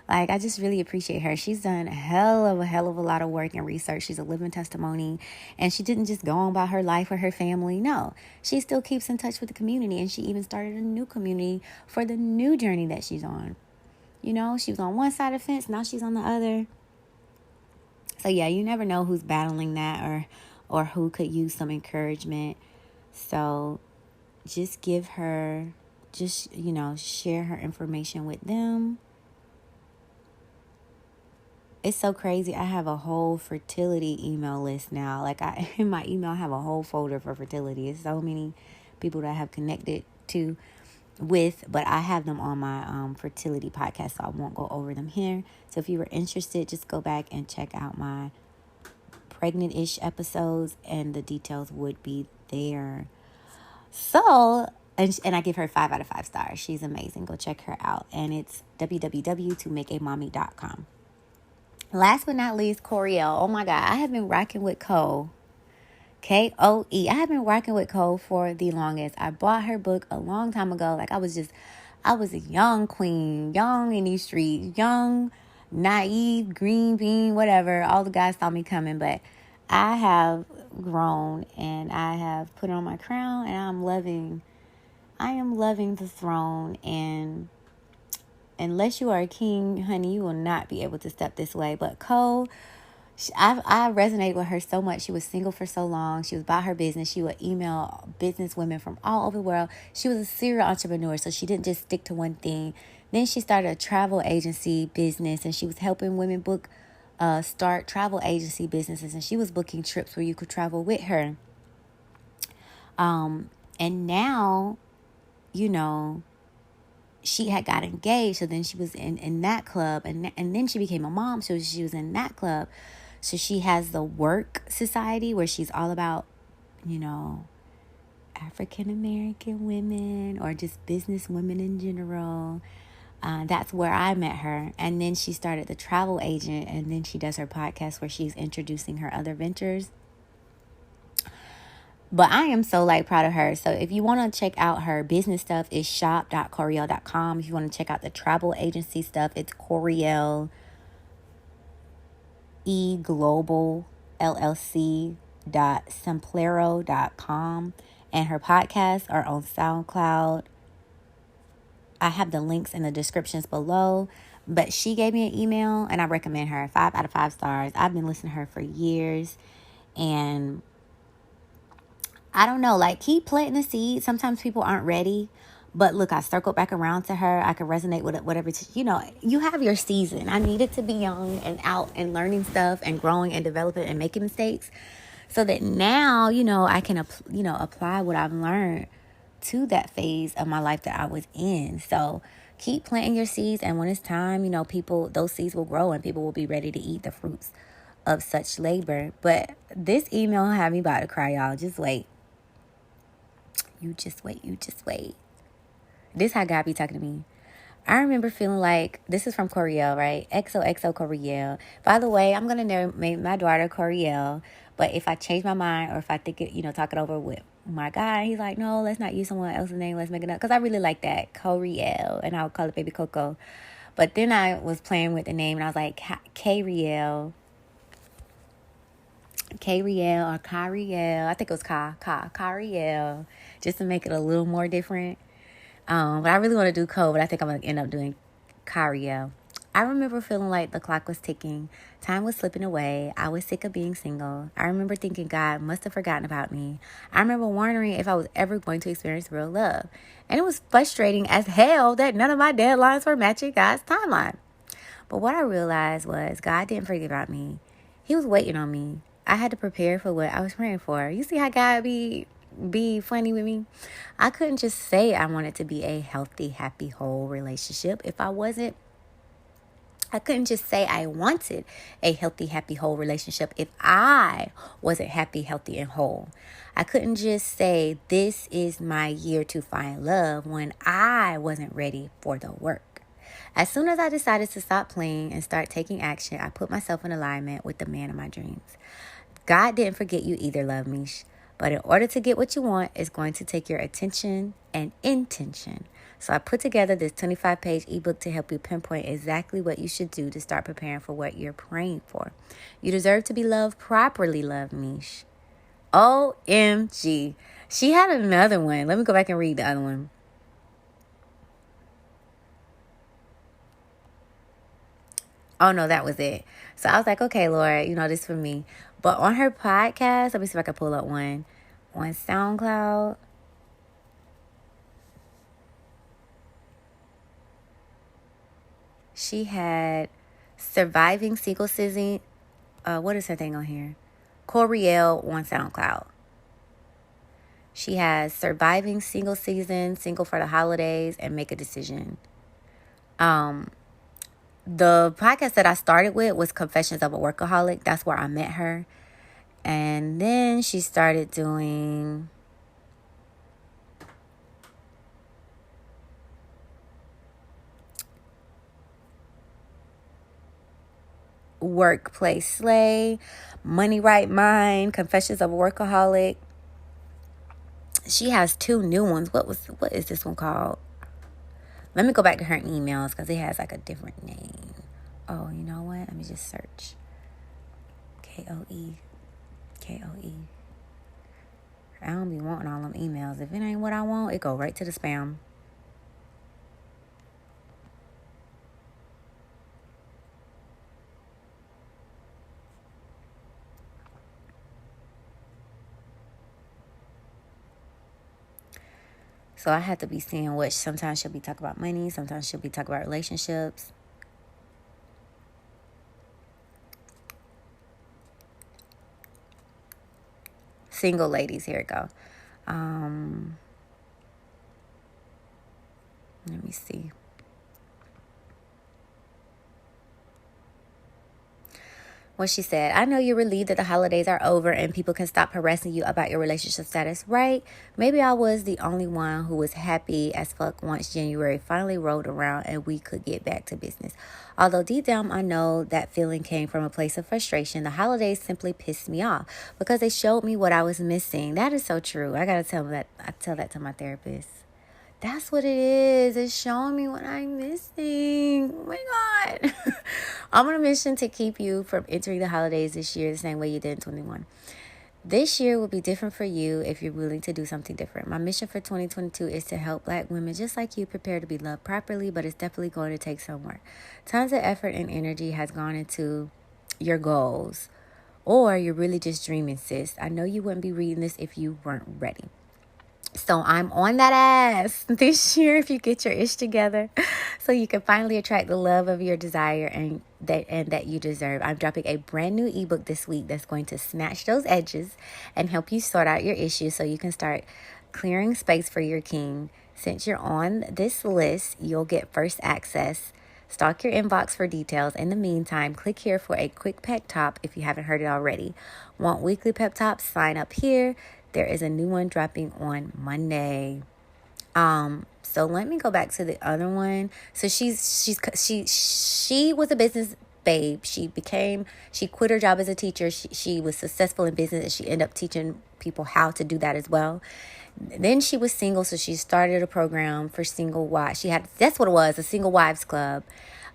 Like, I just really appreciate her. She's done a hell of a lot of work and research. She's a living testimony. And she didn't just go on about her life or her family. No, she still keeps in touch with the community. And she even started a new community for the new journey that she's on. She was on one side of the fence. Now she's on the other. So, yeah, you never know who's battling that or who could use some encouragement. So just share her information with them. It's so crazy. I have a whole fertility email list now. Like, in my email, I have a whole folder for fertility. It's so many people that I have connected with, but I have them on my fertility podcast, so I won't go over them here. So if you were interested, just go back and check out my pregnant-ish episodes, and the details would be there. So, and I give her 5 out of 5 stars. She's amazing. Go check her out. And it's www.tomakeamommy.com. Last but not least, Coriel. Oh my God, I have been rocking with Cole. Koe. I have been rocking with Cole for the longest. I bought her book a long time ago. Like I was a young queen, young in these streets, young, naive, green bean, whatever. All the guys saw me coming, but I have grown and I have put on my crown and I am loving the throne. And unless you are a king, honey, you will not be able to step this way. But Cole, I resonate with her so much. She was single for so long. She was about her business. She would email business women from all over the world. She was a serial entrepreneur, so she didn't just stick to one thing. Then she started a travel agency business, and she was helping women start travel agency businesses, and she was booking trips where you could travel with her. And now, she had got engaged, so then she was in that club, and then she became a mom, so she was in that club. So she has the work society where she's all about, African American women or just business women in general. That's where I met her. And then she started the travel agent, and then she does her podcast where she's introducing her other ventures. But I am so proud of her. So if you want to check out her business stuff, it's shop.coriel.com. If you want to check out the travel agency stuff, it's Coriel Global LLC.simplero.com. And her podcasts are on SoundCloud. I have the links in the descriptions below. But she gave me an email and I recommend her. 5 out of 5 stars. I've been listening to her for years. And I don't know, keep planting the seed. Sometimes people aren't ready. But look, I circled back around to her. I could resonate with it, whatever. You have your season. I needed to be young and out and learning stuff and growing and developing and making mistakes. So that now, I can, apply what I've learned to that phase of my life that I was in. So keep planting your seeds. And when it's time, those seeds will grow and people will be ready to eat the fruits of such labor. But this email had me about to cry, y'all. Just wait. You just wait. This how God be talking to me. I remember feeling this is from Coriel, right? XOXO Coriel. By the way, I'm going to name my daughter Coriel. But if I change my mind or if I think it, talk it over with my guy, he's like, no, let's not use someone else's name. Let's make it up. Because I really like that. Coriel. And I would call it Baby Coco. But then I was playing with the name and I was like, K-Riel. K-Riel or Kariel. I think it was Kariel. Just to make it a little more different. But I really want to do Cole, but I think I'm going to end up doing Kariel. I remember feeling like the clock was ticking. Time was slipping away. I was sick of being single. I remember thinking God must have forgotten about me. I remember wondering if I was ever going to experience real love. And it was frustrating as hell that none of my deadlines were matching God's timeline. But what I realized was God didn't forget about me. He was waiting on me. I had to prepare for what I was praying for. You see how God be funny with me? I couldn't just say I wanted to be a healthy, happy, whole relationship if I couldn't just say I wanted a healthy, happy, whole relationship if I wasn't happy, healthy, and whole. I couldn't just say this is my year to find love when I wasn't ready for the work. As soon as I decided to stop playing and start taking action, I put myself in alignment with the man of my dreams. God didn't forget you either, Love Meesh. But in order to get what you want, it's going to take your attention and intention. So I put together this 25-page ebook to help you pinpoint exactly what you should do to start preparing for what you're praying for. You deserve to be loved properly, Love Meesh. OMG. She had another one. Let me go back and read the other one. Oh, no, that was it. So I was like, okay, Lord, this is for me. But on her podcast, let me see if I can pull up one. On SoundCloud. She had Surviving Single Season. What is her thing on here? Coriel on SoundCloud. She has Surviving Single Season, Single for the Holidays, and Make a Decision. The podcast that I started with was Confessions of a Workaholic. That's where I met her. And then she started doing Workplace Slay, Money Right Mind, Confessions of a Workaholic. She has 2 new ones. What is this one called? Let me go back to her emails because it has like a different name. Oh, you know what? Let me just search. Koe. I don't be wanting all them emails. If it ain't what I want, it go right to the spam. So I have to be seeing what sometimes she'll be talking about money. Sometimes she'll be talking about relationships. Single ladies, here we go. Let me see. What she said, I know you're relieved that the holidays are over and people can stop harassing you about your relationship status, right? Maybe I was the only one who was happy as fuck once January finally rolled around and we could get back to business. Although deep down I know that feeling came from a place of frustration, the holidays simply pissed me off because they showed me what I was missing. That is so true. I gotta tell that. I tell that to my therapist. That's what it is. It's showing me what I'm missing. Oh my God. I'm on a mission to keep you from entering the holidays this year the same way you did in 21. This year will be different for you if you're willing to do something different. My mission for 2022 is to help Black women just like you prepare to be loved properly, but it's definitely going to take some work. Tons of effort and energy has gone into your goals, or you're really just dreaming, sis. I know you wouldn't be reading this if you weren't ready. So I'm on that ass this year if you get your ish together so you can finally attract the love of your desire and that you deserve. I'm dropping a brand new ebook this week that's going to snatch those edges and help you sort out your issues so you can start clearing space for your king. Since you're on this list, you'll get first access. Stalk your inbox for details. In the meantime, click here for a quick pep talk if you haven't heard it already. Want weekly pep talks? Sign up here. There is a new one dropping on Monday. So let me go back to the other one. So she was a business babe. She quit her job as a teacher. She was successful in business and she ended up teaching people how to do that as well. Then she was single, so she started a program for single wives. That's what it was, a single wives club.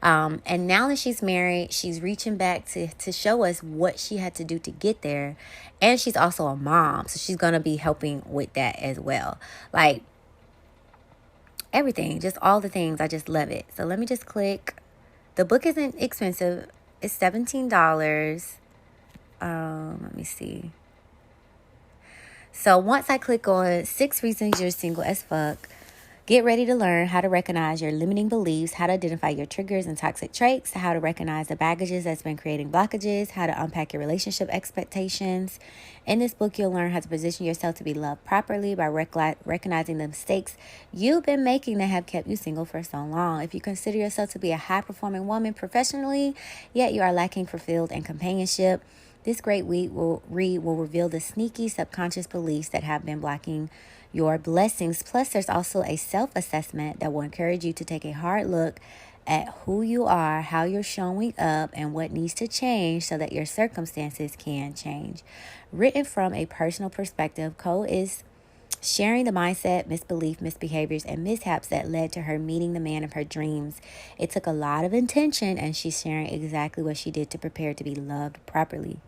And now that she's married, she's reaching back to show us what she had to do to get there. And she's also a mom, so she's going to be helping with that as well. Like, everything, just all the things. I just love it. So let me just click. The book isn't expensive. It's $17. Let me see. So once I click on 6 reasons you're single as fuck, get ready to learn how to recognize your limiting beliefs, how to identify your triggers and toxic traits, how to recognize the baggages that's been creating blockages, how to unpack your relationship expectations. In this book, you'll learn how to position yourself to be loved properly by recognizing the mistakes you've been making that have kept you single for so long. If you consider yourself to be a high-performing woman professionally, yet you are lacking fulfilled and companionship, this great read will reveal the sneaky subconscious beliefs that have been blocking your blessings. Plus, there's also a self-assessment that will encourage you to take a hard look at who you are, how you're showing up, and what needs to change so that your circumstances can change. Written from a personal perspective, Cole is sharing the mindset, misbelief, misbehaviors, and mishaps that led to her meeting the man of her dreams. It took a lot of intention, and she's sharing exactly what she did to prepare to be loved properly.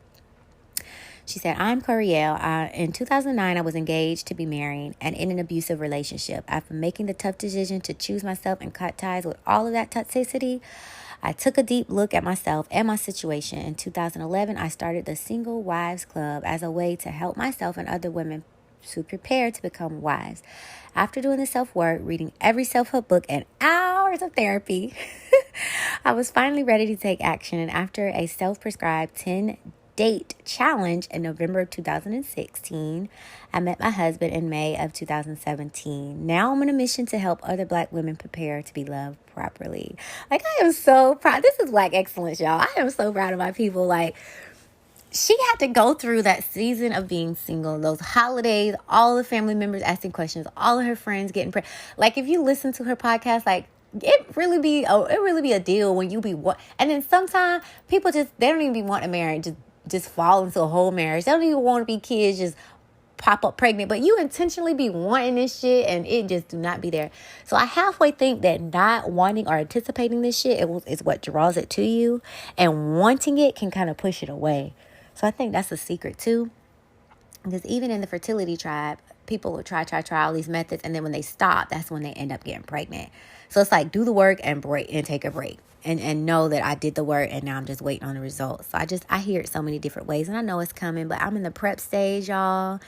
She said, I'm Coriel. In 2009, I was engaged to be married and in an abusive relationship. After making the tough decision to choose myself and cut ties with all of that toxicity, I took a deep look at myself and my situation. In 2011, I started the Single Wives Club as a way to help myself and other women to prepare to become wives. After doing the self-work, reading every self-help book, and hours of therapy, I was finally ready to take action. And after a self-prescribed 10-date challenge in November of 2016, I met my husband in May of 2017. Now I'm on a mission to help other Black women prepare to be loved properly. Like, I am so proud. This is Black excellence, y'all. I am so proud of my people. Like, she had to go through that season of being single, those holidays, all the family members asking questions, all of her friends getting pregnant. Like, if you listen to her podcast, like, it really be a deal when you be what. And then sometimes people they don't even be wanting a marriage, just fall into a whole marriage. They don't even want to be kids, just pop up pregnant, but you intentionally be wanting this shit and it just do not be there. So I halfway think that not wanting or anticipating this shit is what draws it to you, and wanting it can kind of push it away. So I think that's a secret too, because even in the fertility tribe, people will try all these methods, and then when they stop, that's when they end up getting pregnant. So it's like, do the work and take a break. And know that I did the work and now I'm just waiting on the results. So I hear it so many different ways, and I know it's coming, but I'm in the prep stage, y'all.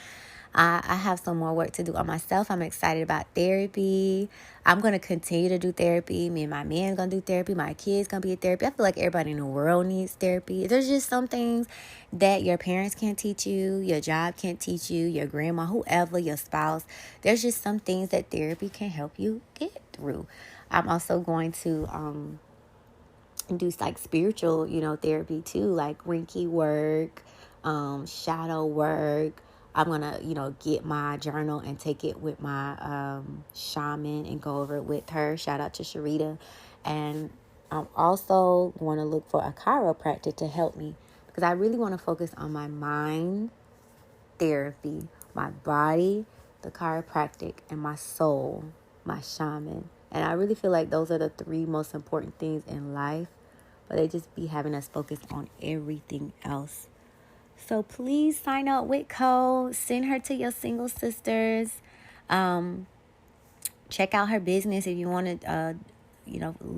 I have some more work to do on myself. I'm excited about therapy. I'm going to continue to do therapy. Me and my man going to do therapy. My kids going to be in therapy. I feel like everybody in the world needs therapy. There's just some things that your parents can't teach you, your job can't teach you, your grandma, whoever, your spouse. There's just some things that therapy can help you get through. I'm also going to do like spiritual, therapy too, like Reiki work, shadow work. I'm going to, get my journal and take it with my shaman and go over it with her. Shout out to Sharita. And I'm also going to look for a chiropractor to help me, because I really want to focus on my mind therapy, my body, the chiropractic, and my soul, my shaman. And I really feel like those are the 3 most important things in life, but they just be having us focus on everything else. So please sign up with Cole. Send her to your single sisters. Check out her business if you want to,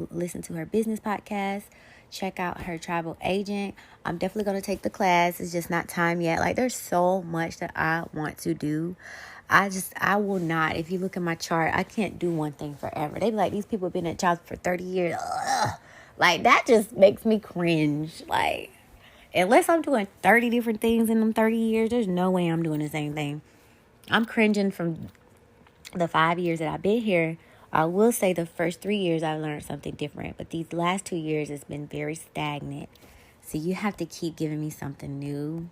listen to her business podcast. Check out her travel agent. I'm definitely going to take the class. It's just not time yet. Like, there's so much that I want to do. I will not. If you look at my chart, I can't do one thing forever. They be like, these people have been at jobs for 30 years. Ugh. Like, that just makes me cringe. Like, unless I'm doing 30 different things in them 30 years, there's no way I'm doing the same thing. I'm cringing from the 5 years that I've been here. I will say the first 3 years I learned something different, but these last 2 years it's been very stagnant. So you have to keep giving me something new,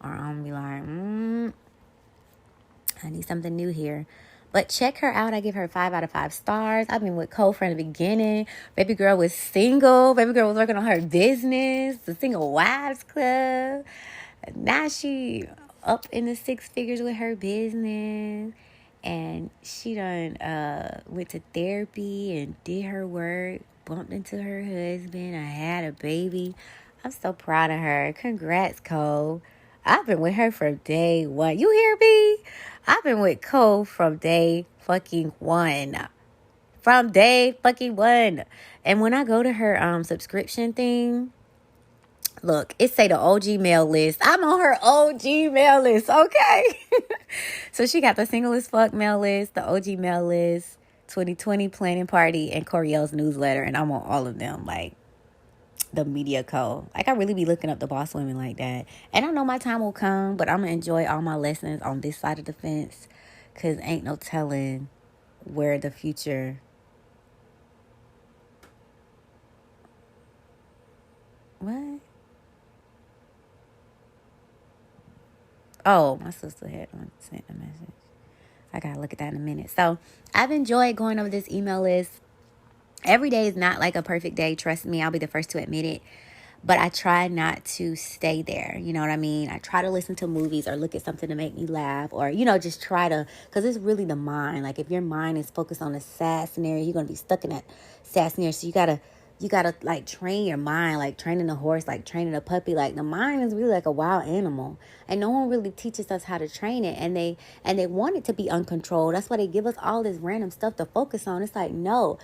or I'm gonna be like, I need something new here. But check her out. I give her 5 out of 5 stars. I've been with Cole from the beginning. Baby girl was single. Baby girl was working on her business, the Single Wives Club. Now she up in the 6 figures with her business. And she done went to therapy and did her work, bumped into her husband. I had a baby. I'm so proud of her. Congrats, Cole. I've been with her from day 1. You hear me? I've been with Cole from day fucking 1. From day fucking 1. And when I go to her subscription thing, look, it say the OG mail list. I'm on her OG mail list, okay? So she got the Single as Fuck mail list, the OG mail list, 2020 planning party, and Coriel's newsletter. And I'm on all of them, like the media code. Like, I really be looking up the boss women like that. And I know my time will come, but I'm going to enjoy all my lessons on this side of the fence, because ain't no telling where the future... What? Oh, my sister had sent a message. I gotta look at that in a minute. So I've enjoyed going over this email list. Every day is not like a perfect day. Trust me, I'll be the first to admit it. But I try not to stay there. You know what I mean? I try to listen to movies or look at something to make me laugh, or, just try to, because it's really the mind. Like, if your mind is focused on a sad scenario, you're going to be stuck in that sad scenario. So you gotta like train your mind, like training a horse, like training a puppy. Like, the mind is really like a wild animal, and no one really teaches us how to train it. And they want it to be uncontrolled. That's why they give us all this random stuff to focus on. It's like, no.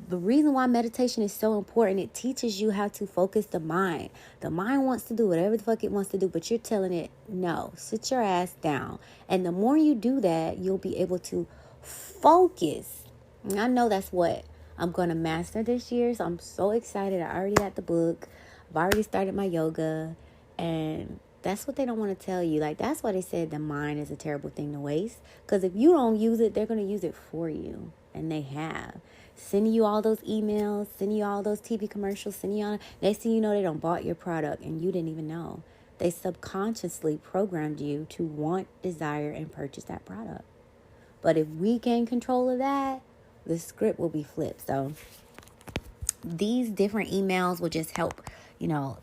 The reason why meditation is so important, it teaches you how to focus the mind. The mind wants to do whatever the fuck it wants to do, but you're telling it, no, sit your ass down. And the more you do that, you'll be able to focus. And I know that's what I'm going to master this year, so I'm so excited. I already got the book. I've already started my yoga, and that's what they don't want to tell you. Like, that's why they said the mind is a terrible thing to waste, because if you don't use it, they're going to use it for you, and they have. Sending you all those emails, sending you all those TV commercials, sending you all... Next thing you know, they done bought your product, and you didn't even know. They subconsciously programmed you to want, desire, and purchase that product. But if we gain control of that, the script will be flipped. So these different emails will just help, help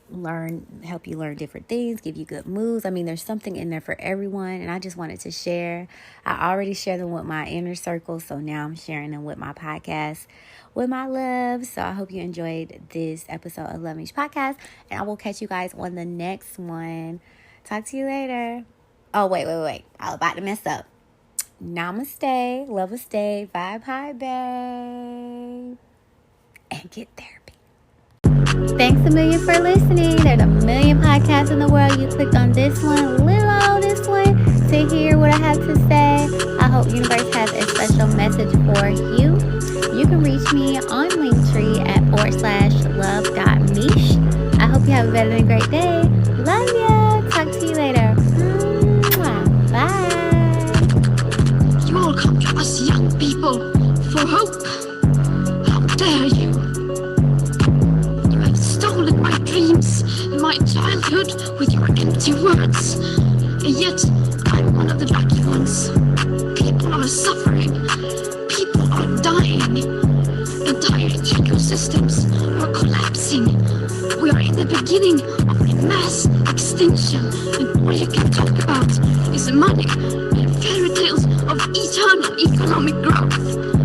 you learn different things, give you good moves. I mean, there's something in there for everyone, and I just wanted to share. I already share them with my inner circle, so now I'm sharing them with my podcast, with my loves. So I hope you enjoyed this episode of Love Meesh Podcast, and I will catch you guys on the next one. Talk to you later. Oh, wait. I was about to mess up. Namaste, Lovaste, vibe high, babe, and get therapy. Thanks a million for listening. There's a million podcasts in the world. You clicked on this one, this one, to hear what I have to say. I hope universe has a special message for you. You can reach me on Linktree at /love.meesh. I hope you have a better than great day. Love ya. Talk to you later. Bye. You all come to us young people for hope. How dare you? You have stolen my dreams and my childhood with your empty words. And yet, I'm one of the lucky ones. People are suffering. People are dying. Entire ecosystems are collapsing. We are in the beginning of a mass extinction, and all you can talk about is money and fairy tales of eternal economic growth.